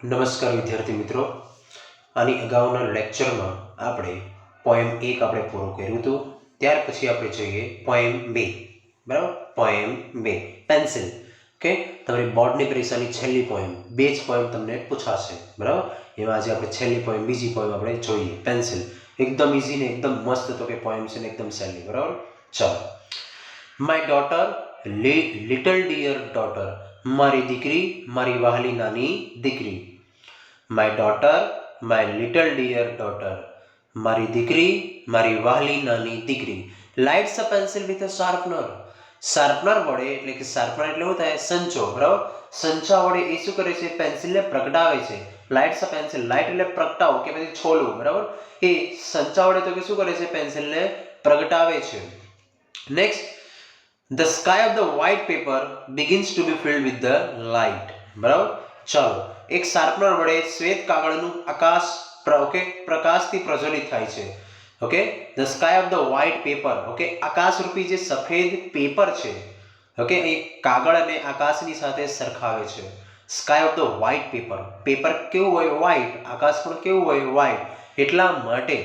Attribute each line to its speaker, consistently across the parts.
Speaker 1: નમસ્કાર વિદ્યાર્થી મિત્રો, આની અગાઉના લેક્ચરમાં આપણે પોએમ 1 આપણે પૂરું કર્યું હતું. ત્યાર પછી આપણે જોઈએ પોએમ 2. બરાબર, પોએમ 2 પેન્સિલ. ઓકે, તમારી બોર્ડની પરીક્ષાની છેલ્લી પોએમ, બે જ પોએમ તમને પૂછાશે. બરાબર, એમાં આજે આપણે છેલ્લી પોએમ, બીજી પોએમ આપણે જોઈએ પેન્સિલ. એકદમ ઇઝી ને એકદમ મસ્ત તો કે પોએમ છે ને એકદમ સહેલી. બરાબર, ચાલો. My daughter, little dear daughter, મારી દીકરી, મારી વહાલી નાની દીકરી. My daughter, my little dear daughter, મારી દીકરી, મારી વહાલી નાની દીકરી. Lights a pencil with a sharpener. Sharpener વડે એટલે કે શાર્પનર એટલે શું થાય? સંચો. બરાબર, સંચા વડે એ શું કરે છે? પેન્સિલને પ્રગટાવે છે. લાઇટ્સ અ પેન્સિલ, લાઇટ એટલે પ્રગટાવો કે પછી છોલવું. બરાબર, એ સંચા વડે તો કે શું કરે છે? પેન્સિલને પ્રગટાવે છે. Next, the sky of the white paper begins to be filled with the light. બરાબર, ચાલો. એક શાર્પનર વડે શ્વેત કાગળનું આકાશ પ્રકાશથી પ્રજ્વલિત થાય છે. Okay, the sky of the white paper. Okay, આકાશરૂપી જે સફેદ પેપર છે, ઓકે, એ કાગળ અને આકાશની સાથે સરખાવે છે. sky of the white paper. Paper કેવું હોય? વ્હાઈટ. આકાશ પણ કેવું હોય? વ્હાઈટ. એટલા માટે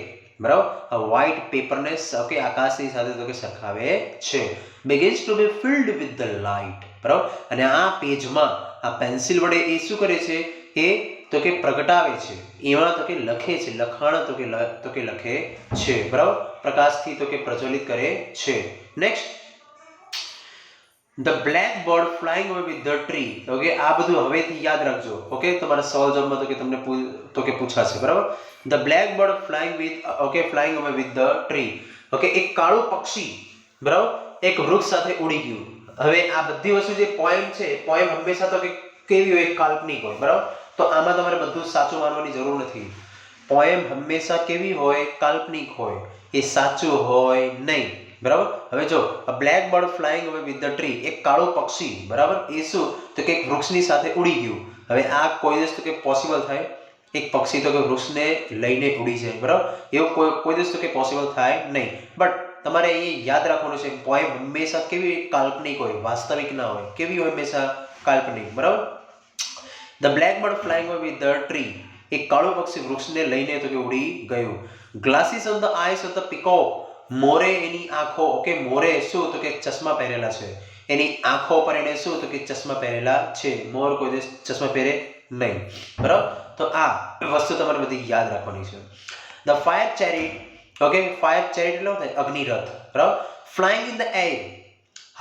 Speaker 1: બરાબર આ વ્હાઈટ પેપરને ઓકે આકાશની સાથે તો કે સરખાવે છે. begins to be filled with the light. બરાબર, અને આ પેજમાં આ પેન્સિલ વડે એ શું કરે છે? એ તો કે પ્રગટાવે છે. એમાં તો કે લખે છે, લખાણ તો કે લખે છે. બરાબર, પ્રકાશથી તો કે પ્રજ્વલિત કરે છે. Next, the blackbird flying away with the tree. Okay, આ બધું હવેથી યાદ રાખજો. ઓકે, તમારા સવાલ જવાબમાં તો કે તમને તો કે પૂછાશે. બરાબર, the blackbird flying away with the tree. Okay, એક કાળું પક્ષી બરાબર એક વૃક્ષ સાથે ઉડી ગયું. હવે આ બધી વસ્તુ જે પોએમ છે, પોએમ હંમેશા તો કે કેવી હોય? કાલ્પનિક હોય. બરાબર, તો આમાં તમારે બધું સાચું માનવાની જરૂર નથી. પોએમ હંમેશા કેવી હોય? કાલ્પનિક હોય. એ સાચું હોય નહીં. બરાબર, હવે જો black bird flying away with the tree, એક કાળું પક્ષી બરાબર એ શું તો કે વૃક્ષની સાથે ઉડી ગયું. હવે આ કોઈ દિવસ તો કે પોસિબલ થાય? એક પક્ષી તો કે વૃક્ષને લઈને ઉડી જાય. બરાબર, એવું કોઈ દિવસ તો કે પોસિબલ થાય નહીં. બટ તમારે એ યાદ રાખવાનું છે, પોએમ હંમેશા કેવી? કાલ્પનિક હોય, વાસ્તવિક ના હોય. કેવી હોય? હંમેશા કાલ્પનિક. બરાબર, the black bird flying away with the tree, એક કાળું પક્ષી વૃક્ષને લઈને તો કે ઉડી ગયું. Glasses on the eyes of the peacock, મોરે એની આંખો. ઓકે, મોરે શું તો કે ચશ્મા પહેરેલા છે. એની આંખો પર એને શું તો કે ચશ્મા પહેરેલા છે. મોર કોઈ દિવસ ચશ્મા પહેરે નહીં. બરાબર, તો આ વસ્તુ તમારે બધી યાદ રાખવાની છે. The fire chariot. Okay, fire chariot એટલે થાય અગ્નિરથ. બરાબર, ફ્લાઇંગ ઇન ધ એર,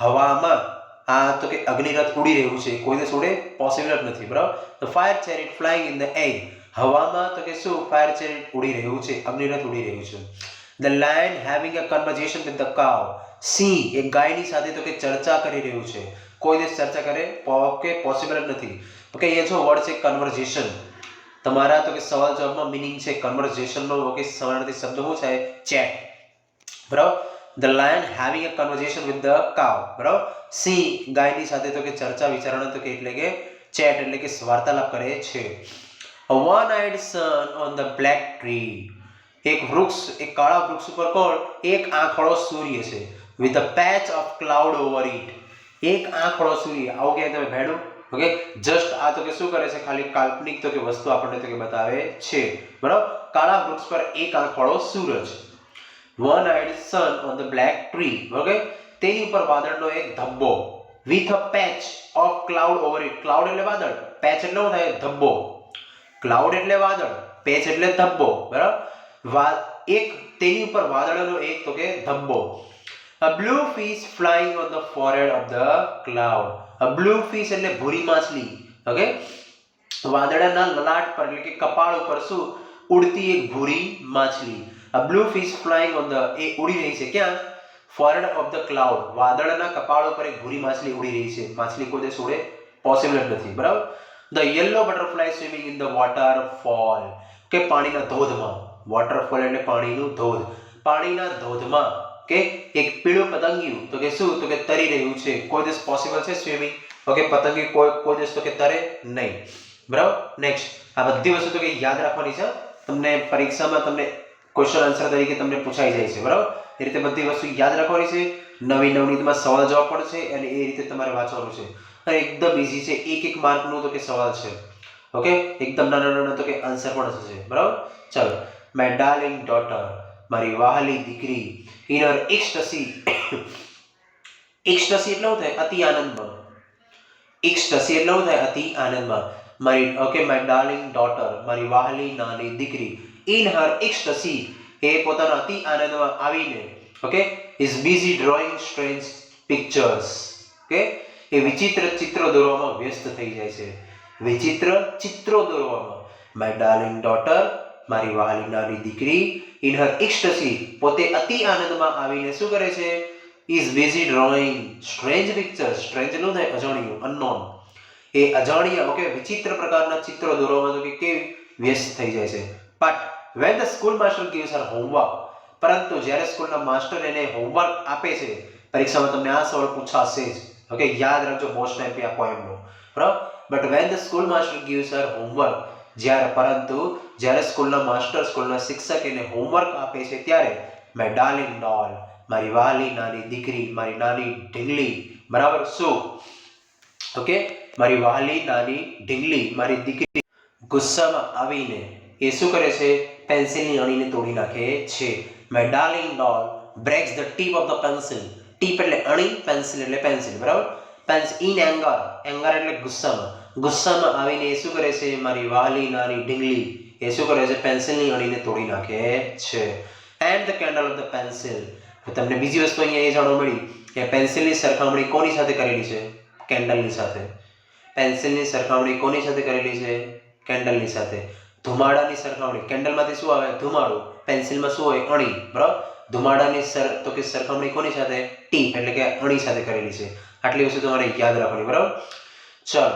Speaker 1: હવામાં આ તો કે અગ્નિરથ ઉડી રહ્યું છે. કોઈ દિવસ ઉડે? પોસિબલ જ નથી. બરાબર, the fire chariot flying in the air, હવામાં તો કે શું? ફાયર ચેરિટ ઉડી રહ્યું છે, અગ્નિરથ ઉડી રહ્યું છે. The lion having a conversation with the cow. સિંહ એક ગાયની સાથે તો કે ચર્ચા કરી રહ્યું છે. કોઈ દિવસ ચર્ચા કરે? ઓકે, પોસિબલ જ નથી. ઓકે, અહીંયા જો વર્ડ છે કન્વર્ઝેશન. તમારા તો કે સવાલ જવાબમાં મીનિંગ છે કન્વર્ઝેશન નો. ઓકે, સમાનાર્થી શબ્દ શું છે? ચેટ. બરાબર, the lion having a conversation with the cow. બરાબર, સિંહ ગાયની સાથે તો કે ચર્ચા વિચારણા તો કે એટલે કે ચેટ એટલે કે વાર્તાલાપ કરે છે. A one-eyed sun on the black tree. એક વૃક્ષ, એક કાળા વૃક્ષ ઉપર કોણ? એક આંખળો સૂર્ય છે. with a patch of cloud over it. એક આંખળો સૂર્ય. આવું ક્યાંય તમે ભેડું? ઓકે, જસ્ટ આ તો કે શું કરે છે? ખાલી કાલ્પનિક તો કે વસ્તુ આપણને તો કે બતાવે છે. બરાબર, કાળા વૃક્ષ પર એક આંખળો સૂરજ. one eyed sun on the black tree. Okay, તેની ઉપર વાદળનો એક ધબ્બો. with a patch of cloud over it. cloud એટલે વાદળ, patch એટલે શું થાય? ધબ્બો. cloud એટલે વાદળ, patch એટલે ધબ્બો. બરાબર, એક તેની ઉપર વાદળનો એક તો કે ધબ્બો. A blue fish flying on the forehead of the cloud. A blue fish એટલે ભૂરી માછલી. ઓકે, વાદળના લલાટ પર એટલે કે કપાળ ઉપર શું? ઉડતી એક ભૂરી માછલી. A blue fish flying on the, એ ઉડી રહી છે ક્યાં? forehead of the cloud. વાદળના કપાળ ઉપર એક ભૂરી માછલી ઉડી રહી છે. માછલી કોઈ દિવસ ઉડે? પોસિબલ નથી. બરાબર, The yellow butterfly swimming in the waterfall. કે પાણીના ધોધમાં. વોટરફોલ એટલે પાણીનું ધોધ. પાણીના ધોધમાં કે એક પીળું પતંગિયું તો કે શું તો કે તરી રહ્યું છે. કોઈ દિવસ પોસિબલ છે સ્વિમિંગ? ઓકે, પતંગિયું કોઈ દિવસ તો કે તરે નહીં. બરાબર, નેક્સ્ટ, આ બધી વસ્તુ તો કે યાદ રાખવાની છે. તમને પરીક્ષામાં તમને ક્વેશ્ચન આન્સર તરીકે તમને પૂછાઈ જાય છે. બરાબર, એ રીતે બધી વસ્તુ યાદ રાખવાની છે. નવી નવનીતમાં સવાલ જવાબ પણ છે અને એ રીતે તમારે વાંચવાનું છે. અને એકદમ ઈઝી છે. એક માર્કનો તો કે સવાલ છે. ઓકે એકદમ નાના નાના તો કે આન્સર પણ થશે બરાબર. ચાલો માય ડાર્લિંગ ડોટર મારી વહાલી દીકરી ઇન હર એક્સ્ટસી એક્સ્ટસી એટલે શું થાય અતિ આનંદમાં એક્સ્ટસી એટલે શું થાય અતિ આનંદમાં મારી ઓકે માય ડાર્લિંગ ડોટર મારી વહાલી નાની દીકરી ઇન હર એક્સ્ટસી એ પોતાના અતિ આનંદમાં આવીને okay is busy drawing strange pictures okay એ વિચિત્ર ચિત્રો દોરવામાં વ્યસ્ત થઈ જાય છે વિચિત્ર ચિત્રો દોરવામાં માય ડાર્લિંગ ડોટર મારી વહાલી નાની દીકરી ઇન હર એક્સ્ટસી પોતે અતિ આનંદમાં આવીને શું કરે છે is busy drawing strange pictures strange નું થાય અજાણ્યું અનનોન એ અજાણ્યા ઓકે વિચિત્ર પ્રકારના ચિત્રો દોરવામાં તો કે કેવી વ્યસ્ત થઈ જાય છે but when the school master gives her homework પરંતુ જ્યારે સ્કૂલના માસ્ટર એને હોમવર્ક આપે છે પરીક્ષામાં તમને આ સવાલ પૂછાશે જ ઓકે યાદ રાખજો મોસ્ટ ટાઈમ આ પોએમનો બરાબર but when the school master gives her homework જ્યારે સ્કૂલના માસ્ટર સ્કૂલના શિક્ષક એને હોમવર્ક આપે છે ત્યારે my darling doll મારી વહાલી નાની દીકરી મારી નાની ઢીંગલી બરાબર શું ઓકે મારી વહાલી નાની ઢીંગલી મારી દીકરી ગુસ્સામાં આવીને એ શું કરે છે પેન્સિલની અણીને તોડી નાખે છે my darling doll breaks the tip of the pencil tip એટલે અણી પેન્સિલ એટલે પેન્સિલ બરાબર પેન્સિલ ઇન એંગર એટલે ગુસ્સામાં આવીને એ શું કરે છે મારી વહાલી નાની ઢીંગલી એ શું કરે છે પેન્સિલની અણીને તોડી નાખે છે and the candle of the pencil તમને બીજી વસ્તુ અહીંયા એ જાણવા મળી કે પેન્સિલની સરખામણી કોની સાથે કરેલી છે કેન્ડલની સાથે પેન્સિલની સરખામણી કોની સાથે કરેલી છે કેન્ડલની સાથે ધુમાડાની સરખામણી કેન્ડલમાંથી શું આવે ધુમાડો પેન્સિલમાં શું હોય અણી બરાબર ધુમાડાની તો કે સરખામણી કોની સાથે ટીપ એટલે કે અણી સાથે કરેલી છે આટલી વસ્તુ તમારે યાદ રાખવાની બરાબર ચલો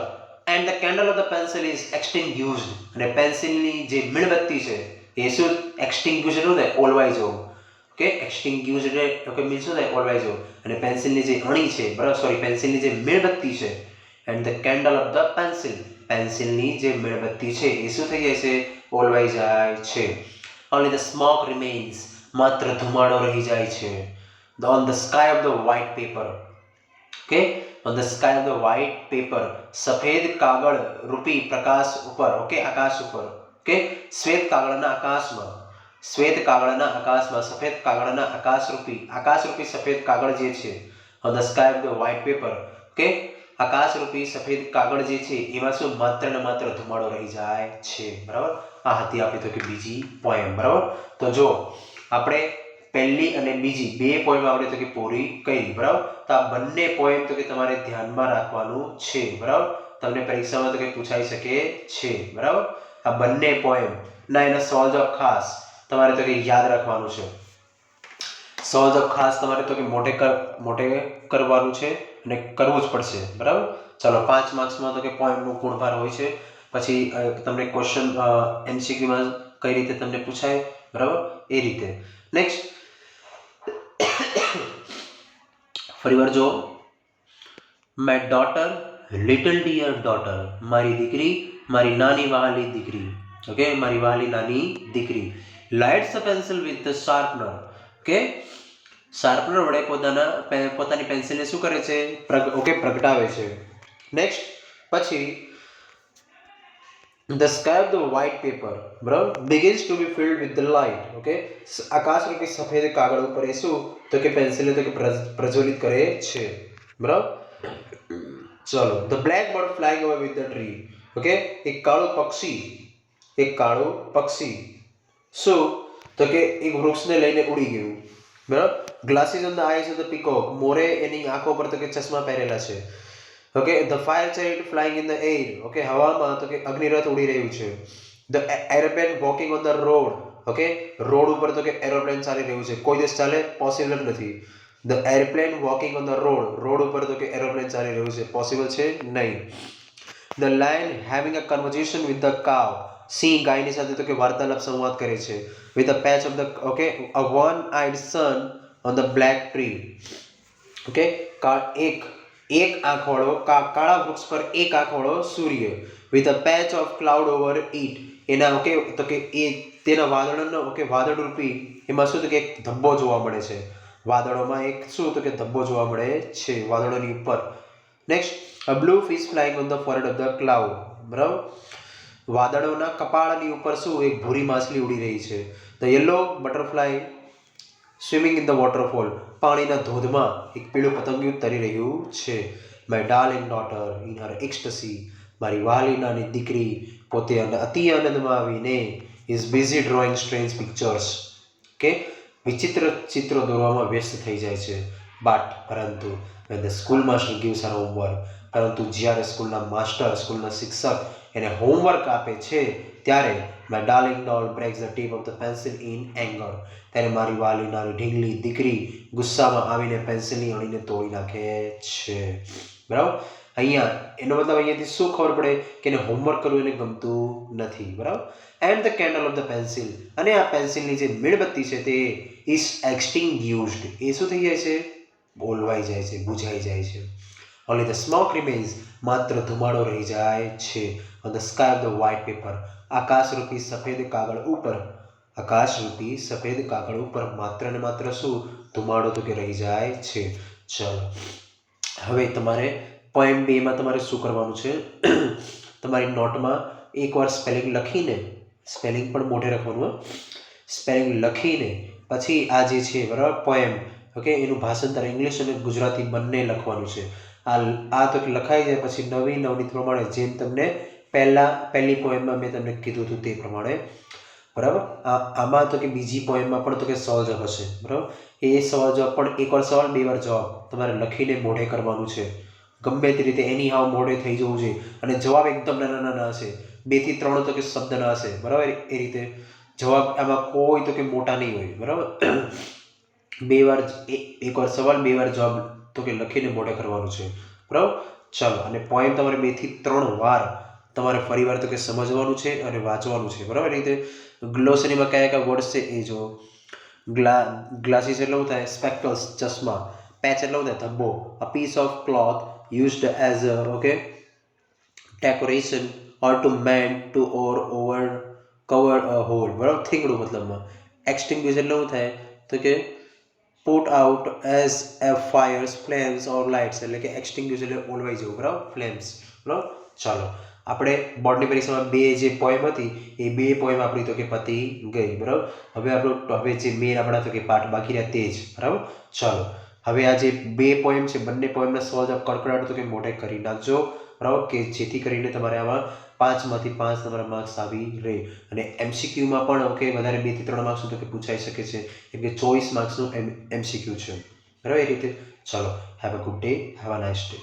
Speaker 1: and the candle of the pencil is extinguished અને પેન્સિલની જે મીણબત્તી છે એ શું એક્સટિંગ્યુશ એટલે થાય ઓલવાઈ જવું ઓકે એક્સટિંગ્યુશ એટલે ઓકે મીન્સ શું થાય ઓલવાઈ જવું અને પેન્સિલની જે અણી છે બરાબર સોરી પેન્સિલની જે મીણબત્તી છે and the candle of the pencil પેન્સિલની જે મીણબત્તી છે એ શું થઈ જાય છે ઓલવાઈ જાય છે only the smoke remains માત્ર ધુમાડો રહી જાય છે on the sky of the white paper okay on the sky of the white paper સફેદ કાગળ રૂપી પ્રકાશ ઉપર ઓકે આકાશ ઉપર ઓકે શ્વેત કાગળના આકાશમાં સફેદ કાગળના આકાશરૂપી સફેદ કાગળ જે છે on the sky of the white paper okay આકાશરૂપી સફેદ કાગળ જે છે એમાં શું માત્ર ને માત્ર ધુમાડો રહી જાય છે બરાબર આ હતી આપણી તો કે બીજી પોએમ બરાબર તો જો આપણે પહેલી અને બીજી બે પોએમ આપણે તો કે પૂરી કરી બરાબર તો આ બંને પોએમ તો કે તમારે ધ્યાનમાં રાખવાનું છે બરાબર તમને પરીક્ષામાં તો કે પૂછાઈ શકે છે બરાબર આ બંને પોએમ ના એના સોલ્વ ખાસ તમારે તો કે યાદ રાખવાનું છે સોલ્વ ખાસ તમારે તો કે મોટે કરવાનું છે અને કરવું જ પડશે બરાબર ચાલો 5 માર્ક્સમાં તો કે પોઈન્ટનો ગુણભાર હોય છે પછી તમને ક્વેશ્ચન એમસીક્યુમાં કઈ રીતે તમને પૂછાય બરાબર એ રીતે નેક્સ્ટ ફરીવાર જો my daughter little dear daughter મારી દીકરી મારી નાની વહાલી દીકરી ઓકે મારી વહાલી નાની દીકરી lights the pencil with the sharpener okay sharpener વડે પોતાની પેન્સિલને શું કરે છે ઓકે પ્રગટાવે છે નેક્સ્ટ પછી the sky of the white paper બરાબર begins to be filled with the light okay આકાશરૂપી સફેદ કાગળ ઉપર એ શું તો કે પેન્સિલને તો કે પ્રજ્વલિત કરે છે બરાબર ચલો the black bird flying away with the tree okay એક કાળું પક્ષી શું તો કે એક વૃક્ષને લઈને ઉડી ગયું બરાબર glasses on the eyes of the peacock મોરે એની આંખો પર તો કે ચશ્મા પહેરેલા છે okay the fire chariot flying in the air okay હવામાં તો કે અગ્નિરથ ઉડી રહ્યું છે the airplane walking on the road okay road ઉપર તો કે એરોપ્લેન ચાલી રહ્યું છે કોઈ દિવસ ચાલે પોસિબલ જ નથી the airplane walking on the road ઉપર તો કે એરોપ્લેન ચાલી રહ્યું છે પોસિબલ છે નહીં the lion having a conversation with the cow સિંહ ગાયની સાથે તો કે વાર્તાલાપ સંવાદ કરે છે with a patch of the okay a one eyed sun on the black tree okay એક આંખવાળો કાળા વૃક્ષ પર એક આંખવાળો સૂર્ય with a patch of cloud over it એના ઓકે તો કે એ તેના વાદળનો ઓકે વાદળરૂપી એમાં શું તો કે એક ધબ્બો જોવા મળે છે વાદળોમાં એક શું તો કે ધબ્બો જોવા મળે છે વાદળોની ઉપર next a blue fish flying on the forehead of the cloud બરાબર વાદળોના કપાળની ઉપર શું એક ભૂરી માછલી ઉડી રહી છે. The yellow butterfly swimming in the waterfall, પાણીના ધોધમાં એક પીળું પતંગિયું તરી રહ્યું છે. My darling daughter in her ecstasy, મારી વહાલી નાની દીકરી પોતે અતિ આનંદમાં આવીને is busy drawing strange pictures, કે વિચિત્ર ચિત્રો દોરવામાં વ્યસ્ત થઈ જાય છે. બટ પરંતુ when the school master gives her homework, પરંતુ જ્યારે સ્કૂલના માસ્ટર સ્કૂલના શિક્ષક એને હોમવર્ક આપે છે ત્યારે my darling doll breaks the tip of the pencil in anger, ત્યારે મારી વાલી નાની ઢીંગલી દીકરી ગુસ્સામાં આવીને પેન્સિલની અણીને તોડી નાખે છે. બરાબર, અહીંયા એનો મતલબ અહીંયાથી શું ખબર પડે કે એને હોમવર્ક કરવું એને ગમતું નથી. બરાબર, and the candle of the pencil, અને આ પેન્સિલની જે મીણબત્તી છે તે ઇઝ એક્સટિંગ્યુશ્ડ, એ શું થઈ જાય છે? ઓલવાઈ જાય છે, બુઝાઈ જાય છે. ઓનલી ધ સ્મોક રિમેન્સ, માત્ર ધુમાડો રહી જાય છે. On the sky of the white paper, આકાશરૂપી સફેદ કાગળ ઉપર, આકાશરૂપી સફેદ કાગળ ઉપર માત્ર ને માત્ર શું? ધુમાડો તો કે રહી જાય છે. ચલો હવે તમારે પોઈન્ટ 2 માં તમારે શું કરવાનું છે? તમારી નોટમાં એકવાર સ્પેલિંગ લખીને, સ્પેલિંગ પણ મોઢે લખવાનું, સ્પેલિંગ લખીને પછી આ જે છે બરાબર પોએમ, ઓકે, એનું ભાષાંતર ઇંગ્લિશ અને ગુજરાતી બંને લખવાનું છે. આ તો લખાઈ જાય પછી નવી નવનીત પ્રમાણે જેમ તમને પહેલી પોએમમાં મેં તમને કીધું હતું તે પ્રમાણે, બરાબર. આમાં તો કે બીજી પોએમમાં પણ તો કે સવાલ જવાબ હશે, બરાબર. એ સવાલ જવાબ પણ એકવાર સવાલ 2 વાર જવાબ તમારે લખીને મોઢે કરવાનું છે. ગમે તે રીતે એની હાવ મોઢે થઈ જવું જોઈએ. અને જવાબ એકદમ નાના નાના હશે, 2 થી 3 તો કે શબ્દના હશે, બરાબર. એ રીતે જવાબ આમાં કોઈ તો કે મોટા નહીં હોય, બરાબર. 2 વાર, એકવાર સવાલ 2 વાર જવાબ તો કે લખીને મોઢે કરવાનું છે, બરાબર. ચાલો, અને પોઈન્ટ તમારે 2 થી 3 વાર તમારે ફરી વાર તો કે સમજવાનું છે અને વાંચવાનું છે, બરાબર. રીતે ગ્લોસરીમાં કયા કયા વર્ડ છે એ જો. ગ્લાસીસ એટલે શું થાય? સ્પેક્ટલ્સ, ચશ્મા. પેચ એટલે શું થાય? ધબ્બો. A piece of cloth used as a, okay, decoration or to mend to or over cover a hole, બરાબર. થીંગડું મતલબમાં. એક્સટિંગ્વિશ એટલે શું થાય? તો કે put out as a fires, flames or lights, એટલે કે એક્સટિંગ્વિશ એટલે ઓલવાઈ જવું, બરાબર. ફ્લેમ્સ, બરાબર. ચાલો, આપણે બોર્ડની પરીક્ષામાં 2 જે પોએમ હતી એ 2 પોએમ આપણી તો કે પતી ગઈ, બરાબર. હવે જે મેન આપણા તો કે પાઠ બાકી રહ્યા તે જ, બરાબર. ચાલો, હવે આ જે 2 પોએમ છે બંને પોએમના સવાલ જવાબ કડકડાટ તો કે મોઢે કરી નાખજો, બરાબર, કે જેથી કરીને તમારે આમાં 5 માંથી 5 તમારા માર્ક્સ આવી રહે. અને એમસીક્યુમાં પણ ઓકે વધારે 2 થી 3 માર્ક્સ તો કે પૂછાઈ શકે છે, કેમ કે 24 માર્ક્સનું એમસીક્યુ છે, બરાબર. એ રીતે ચાલો, have a good day, have a nice day.